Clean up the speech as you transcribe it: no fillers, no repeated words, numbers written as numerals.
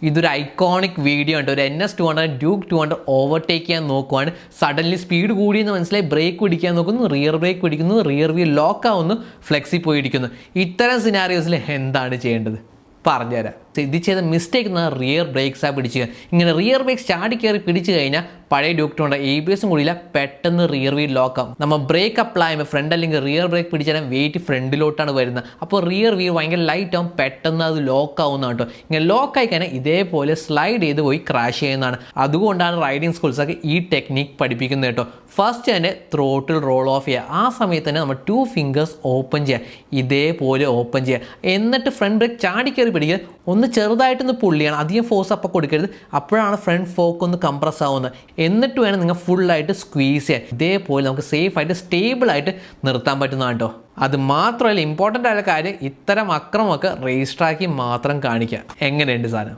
ഇതൊരു iconic video ഉണ്ട്. ഒരു NS200 ഡ്യൂക്ക് 200 ഓവർടേക്ക് ചെയ്യാൻ നോക്കുവാണ്. സഡൻലി സ്പീഡ് കൂടിയെന്ന് മനസ്സിലായി ബ്രേക്ക് പിടിക്കാൻ നോക്കുന്നു, റിയർ ബ്രേക്ക് പിടിക്കുന്നു, റിയർ വീൽ ലോക്ക് ആവുന്നു, ഫ്ലെക്സിൽ പോയിരിക്കുന്നു. ഇത്തരം സിനാരിയോസിൽ എന്താണ് ചെയ്യേണ്ടത് പറഞ്ഞുതരാം. ഇത് ചെയ്ത മിസ്റ്റേക്ക് എന്ന് റിയർ ബ്രേക്സാണ് പിടിക്കുക. ഇങ്ങനെ റിയർ ബ്രേക്സ് ചാടി കയറി പിടിച്ചു കഴിഞ്ഞാൽ പഴയ ഡ്യൂക്ക് 200 ABS കൂടിയില്ല, പെട്ടെന്ന് റിയർ വീൽ ലോക്കാവും. നമ്മൾ ബ്രേക്ക് അപ്ലൈ ചെയ്യുമ്പോൾ ഫ്രണ്ട് അല്ലെങ്കിൽ റിയർ ബ്രേക്ക് പിടിച്ചാൽ വെയിറ്റ് ഫ്രണ്ടിലോട്ടാണ് വരുന്നത്. അപ്പോൾ റിയർ വീൽ ഭയങ്കര ലൈറ്റ് ആവും, പെട്ടെന്ന് അത് ലോക്ക് ആവുന്നതാണ് കേട്ടോ. ഇങ്ങനെ ലോക്കായി കഴിഞ്ഞാൽ ഇതേപോലെ സ്ലൈഡ് ചെയ്ത് പോയി ക്രാഷ് ചെയ്യുന്നതാണ്. അതുകൊണ്ടാണ് റൈഡിങ് സ്കൂൾസൊക്കെ ഈ ടെക്നിക്ക് പഠിപ്പിക്കുന്നത് കേട്ടോ. ഫസ്റ്റ് തന്നെ ത്രോട്ടിൽ റോൾ ഓഫ് ചെയ്യുക. ആ സമയത്ത് തന്നെ നമ്മൾ 2 ഫിംഗേഴ്സ് ഓപ്പൺ ചെയ്യുക, ഇതേപോലെ ഓപ്പൺ ചെയ്യുക. എന്നിട്ട് ഫ്രണ്ട് ബ്രേക്ക് ചാടി കയറി പിടിക്കുക, ഒന്ന് ചെറുതായിട്ടൊന്ന് പുള്ളി ചെയ്യണം, അധികം ഫോഴ്സ് അപ്പം കൊടുക്കരുത്. അപ്പോഴാണ് ഫ്രണ്ട് ഫോക്ക് ഒന്ന് കംപ്രസ് ആവുന്നത്. എന്നിട്ട് വേണം നിങ്ങൾ ഫുള്ളായിട്ട് സ്ക്വീസ് ചെയ്യാൻ. ഇതേപോലെ നമുക്ക് സേഫായിട്ട് സ്റ്റേബിളായിട്ട് നിർത്താൻ പറ്റുന്നതാണ് കേട്ടോ. അത് മാത്രമല്ല, ഇമ്പോർട്ടൻ്റ് ആയ കാര്യം, ഇത്തരം അക്രമമൊക്കെ റേസ് ട്രാക്കിൽ മാത്രം കാണിക്കുക. എങ്ങനെയുണ്ട് സാധനം?